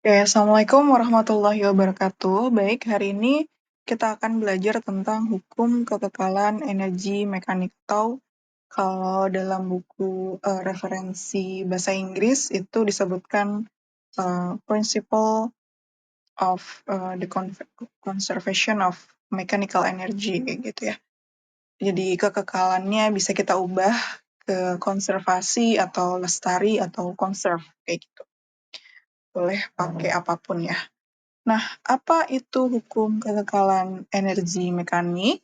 Oke, Assalamualaikum warahmatullahi wabarakatuh. Baik, hari ini kita akan belajar tentang hukum kekekalan energi mekanik atau kalau dalam buku referensi bahasa Inggris itu disebutkan Principle of the Conservation of Mechanical Energy kayak gitu ya. Jadi kekekalannya bisa kita ubah ke konservasi atau lestari atau conserve kayak gitu. Boleh pakai apapun ya. Nah, apa itu hukum kekekalan energi mekanik?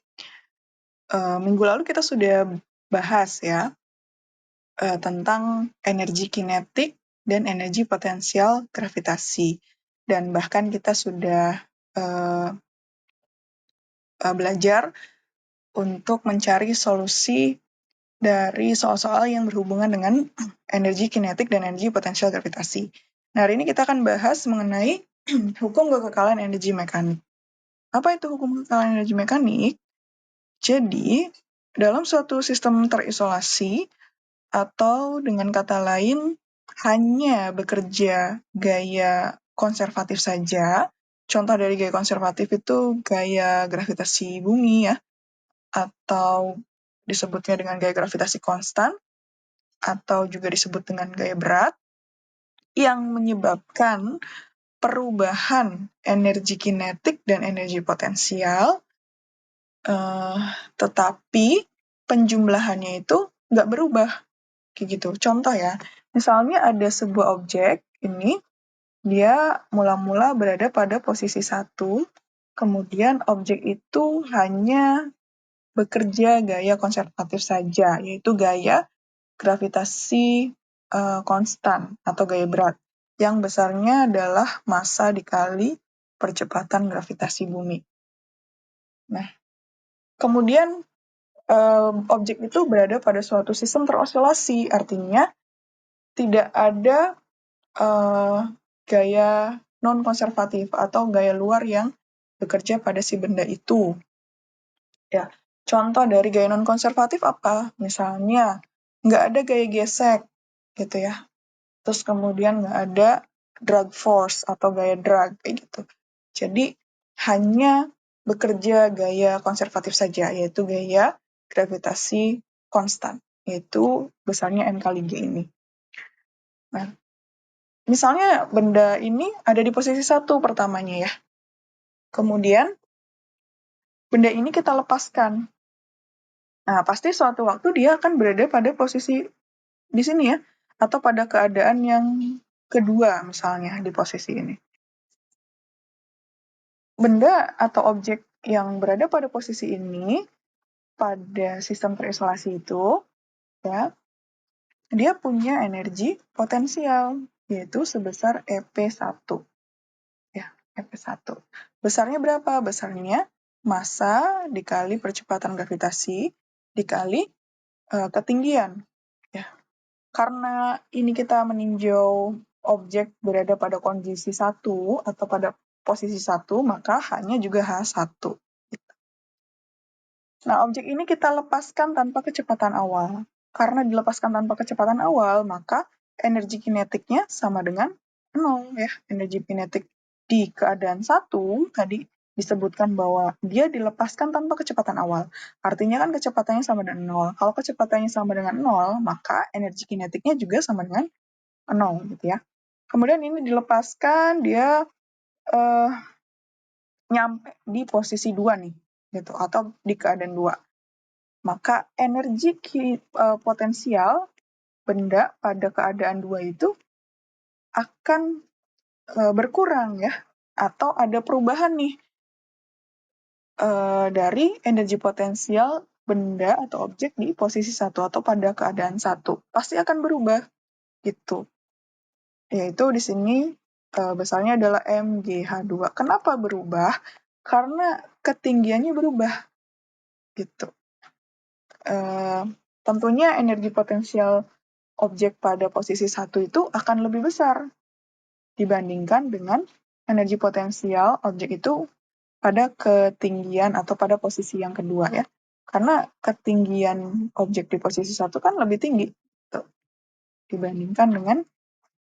Minggu lalu kita sudah bahas ya tentang energi kinetik dan energi potensial gravitasi. Dan bahkan kita sudah belajar untuk mencari solusi dari soal-soal yang berhubungan dengan energi kinetik dan energi potensial gravitasi. Nah, hari ini kita akan bahas mengenai hukum kekekalan energi mekanik. Apa itu hukum kekekalan energi mekanik? Jadi, dalam suatu sistem terisolasi, atau dengan kata lain, hanya bekerja gaya konservatif saja. Contoh dari gaya konservatif itu gaya gravitasi bumi ya, atau disebutnya dengan gaya gravitasi konstan, atau juga disebut dengan gaya berat, yang menyebabkan perubahan energi kinetik dan energi potensial, tetapi penjumlahannya itu nggak berubah, kayak gitu. Contoh ya, misalnya ada sebuah objek, ini dia mula-mula berada pada posisi 1, kemudian objek itu hanya bekerja gaya konservatif saja, yaitu gaya gravitasi konstan atau gaya berat, yang besarnya adalah massa dikali percepatan gravitasi bumi. Nah, kemudian objek itu berada pada suatu sistem terosilasi, artinya tidak ada gaya non-konservatif atau gaya luar yang bekerja pada si benda itu. Ya, contoh dari gaya non-konservatif apa? Misalnya, nggak ada gaya gesek, gitu ya. Terus kemudian nggak ada drag force atau gaya drag, kayak gitu. Jadi, hanya bekerja gaya konservatif saja, yaitu gaya gravitasi konstan, yaitu besarnya N kali G ini. Nah, misalnya benda ini ada di posisi 1 pertamanya ya. Kemudian, benda ini kita lepaskan. Nah, pasti suatu waktu dia akan berada pada posisi di sini ya, atau pada keadaan yang kedua misalnya di posisi ini. Benda atau objek yang berada pada posisi ini pada sistem terisolasi itu ya, dia punya energi potensial yaitu sebesar EP1. Ya, EP1. Besarnya berapa? Besarnya massa dikali percepatan gravitasi dikali ketinggian. Ya. Karena ini kita meninjau objek berada pada kondisi 1 atau pada posisi 1, maka H-nya juga H1. Nah, objek ini kita lepaskan tanpa kecepatan awal. Karena dilepaskan tanpa kecepatan awal, maka energi kinetiknya sama dengan 0 ya. Energi kinetik di keadaan 1 tadi disebutkan bahwa dia dilepaskan tanpa kecepatan awal. Artinya kan kecepatannya sama dengan 0. Kalau kecepatannya sama dengan 0, maka energi kinetiknya juga sama dengan 0 gitu ya. Kemudian ini dilepaskan, dia nyampe di posisi 2 nih, gitu, atau di keadaan 2. Maka energi potensial benda pada keadaan 2 itu akan berkurang ya, atau ada perubahan nih dari energi potensial benda atau objek di posisi 1 atau pada keadaan 1. Pasti akan berubah gitu. Yaitu di sini besarnya adalah MgH2. Kenapa berubah? Karena ketinggiannya berubah gitu. Tentunya energi potensial objek pada posisi 1 itu akan lebih besar dibandingkan dengan energi potensial objek itu pada ketinggian atau pada posisi yang kedua ya. Karena ketinggian objek di posisi 1 kan lebih tinggi gitu, dibandingkan dengan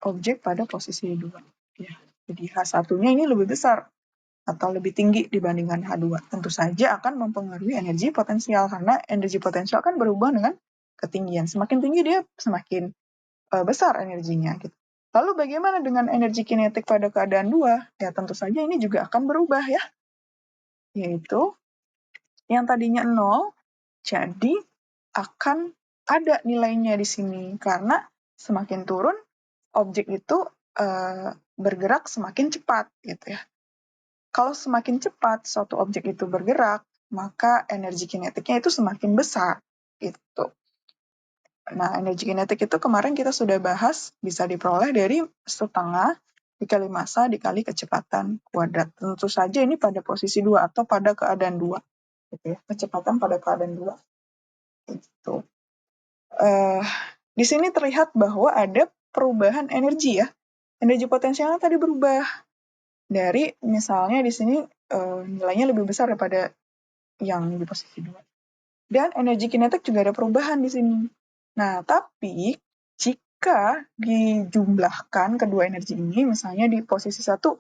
objek pada posisi 2. Ya, Jadi H1-nya ini lebih besar atau lebih tinggi dibandingkan H2. Tentu saja akan mempengaruhi energi potensial, karena energi potensial kan berubah dengan ketinggian. Semakin tinggi dia semakin besar energinya. Gitu. Lalu bagaimana dengan energi kinetik pada keadaan 2? Ya tentu saja ini juga akan berubah ya. Yaitu yang tadinya 0, jadi akan ada nilainya di sini. Karena semakin turun, objek itu bergerak semakin cepat gitu ya. Kalau semakin cepat suatu objek itu bergerak, maka energi kinetiknya itu semakin besar. Gitu. Nah, energi kinetik itu kemarin kita sudah bahas, bisa diperoleh dari setengah dikali massa dikali kecepatan kuadrat. Tentu saja ini pada posisi 2 atau pada keadaan 2. Gitu ya. Kecepatan pada keadaan 2. Gitu. Di sini terlihat bahwa ada perubahan energi ya. Energi potensialnya tadi berubah. Dari misalnya di sini nilainya lebih besar daripada yang di posisi 2. Dan energi kinetik juga ada perubahan di sini. Nah, tapi jika dijumlahkan kedua energi ini, misalnya di posisi 1,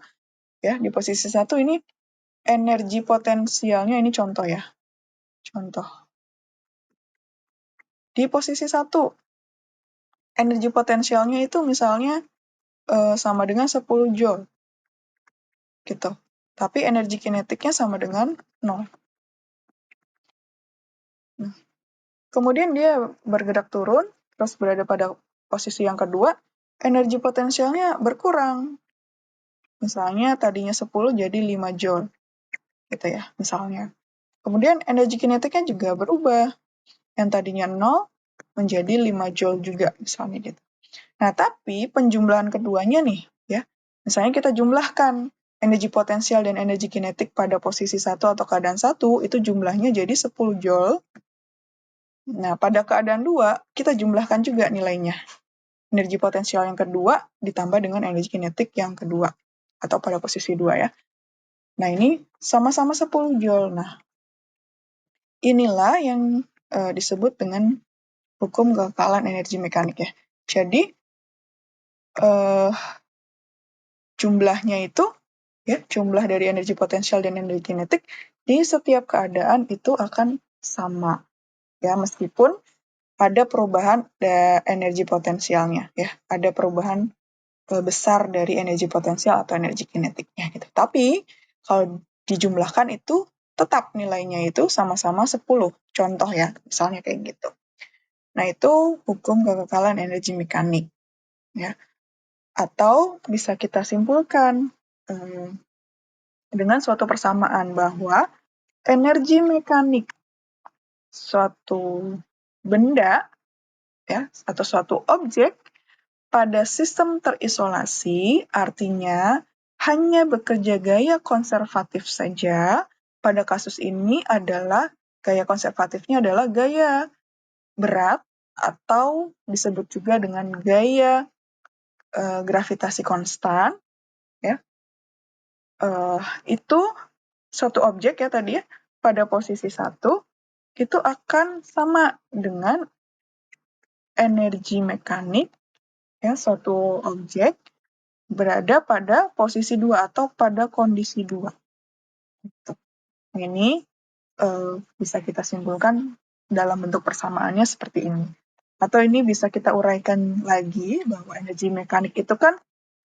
ya, di posisi 1 ini energi potensialnya, ini contoh ya. Contoh. Di posisi 1, energi potensialnya itu misalnya sama dengan 10 Joule. Gitu. Tapi energi kinetiknya sama dengan 0. Nah, kemudian dia bergerak turun, terus berada pada posisi yang kedua, energi potensialnya berkurang. Misalnya tadinya 10 jadi 5 Joule. Gitu ya, misalnya. Kemudian energi kinetiknya juga berubah. Yang tadinya 0 menjadi 5 Joule juga, misalnya gitu. Nah, tapi penjumlahan keduanya nih, ya. Misalnya kita jumlahkan energi potensial dan energi kinetik pada posisi 1 atau keadaan 1, itu jumlahnya jadi 10 Joule. Nah, pada keadaan 2, kita jumlahkan juga nilainya. Energi potensial yang kedua ditambah dengan energi kinetik yang kedua, atau pada posisi 2 ya. Nah, ini sama-sama 10 Joule. Nah, inilah yang disebut dengan hukum kekekalan energi mekanik ya. Jadi, jumlahnya itu, ya, jumlah dari energi potensial dan energi kinetik di setiap keadaan itu akan sama. Ya, meskipun ada perubahan energi potensialnya. Ya, ada perubahan besar dari energi potensial atau energi kinetiknya. Gitu. Tapi, kalau dijumlahkan itu tetap nilainya itu sama-sama 10. Contoh ya, misalnya kayak gitu. Nah, itu hukum kekekalan energi mekanik. Ya. Atau bisa kita simpulkan dengan suatu persamaan bahwa energi mekanik suatu benda ya, atau suatu objek pada sistem terisolasi artinya hanya bekerja gaya konservatif saja. Pada kasus ini adalah gaya konservatifnya adalah gaya berat atau disebut juga dengan gaya gravitasi konstan. Ya. Itu suatu objek ya tadi ya, pada posisi 1 itu akan sama dengan energi mekanik ya, suatu objek berada pada posisi 2 atau pada kondisi 2. Gitu. Ini bisa kita simpulkan dalam bentuk persamaannya seperti ini. Atau ini bisa kita uraikan lagi bahwa energi mekanik itu kan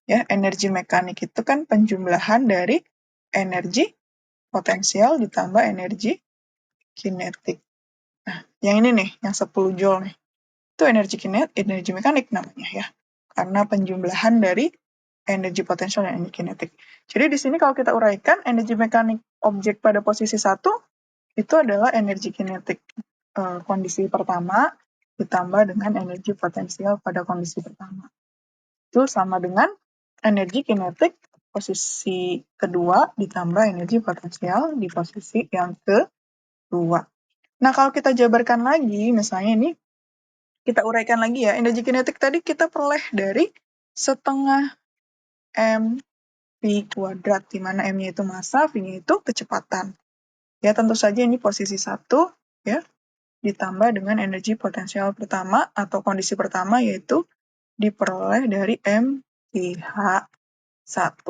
ya, energi mekanik itu kan penjumlahan dari energi potensial ditambah energi kinetik. Nah, yang ini nih, yang 10 Joule nih. Itu energi mekanik namanya ya. Karena penjumlahan dari energi potensial dan energi kinetik. Jadi di sini kalau kita uraikan, energi mekanik objek pada posisi 1 itu adalah energi kinetik kondisi pertama ditambah dengan energi potensial pada kondisi pertama. Itu sama dengan energi kinetik posisi kedua ditambah energi potensial di posisi yang kedua. Nah, kalau kita jabarkan lagi, misalnya ini kita uraikan lagi ya, energi kinetik tadi kita peroleh dari setengah M V kuadrat, di mana M-nya itu massa, V-nya itu kecepatan. Ya, tentu saja ini posisi 1, ya, ditambah dengan energi potensial pertama atau kondisi pertama, yaitu diperoleh dari M V H1.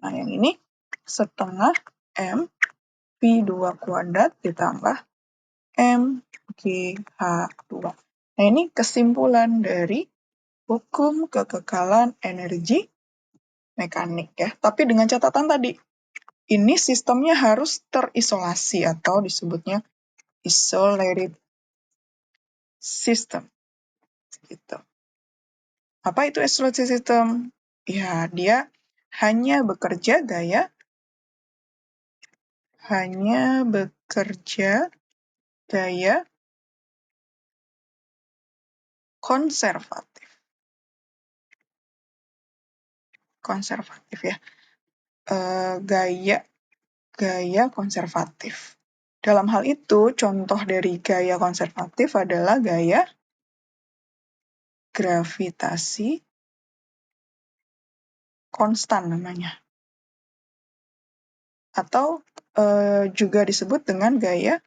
Nah, yang ini setengah M V2 ditambah MgH2. Nah, ini kesimpulan dari hukum kekekalan energi mekanik ya. Tapi dengan catatan tadi, ini sistemnya harus terisolasi atau disebutnya isolated system. Gitu. Apa itu isolated system? Ya, dia hanya bekerja gaya konservatif. Konservatif ya. Gaya konservatif. Dalam hal itu, contoh dari gaya konservatif adalah gaya gravitasi konstan namanya. Atau juga disebut dengan gaya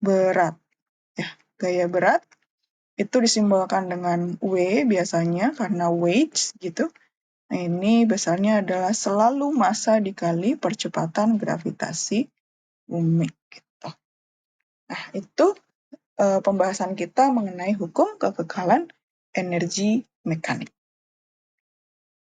berat. Ya, gaya berat itu disimbolkan dengan W biasanya karena weight gitu. Nah, ini besarnya adalah selalu massa dikali percepatan gravitasi bumi. Gitu. Nah, itu pembahasan kita mengenai hukum kekekalan energi mekanik.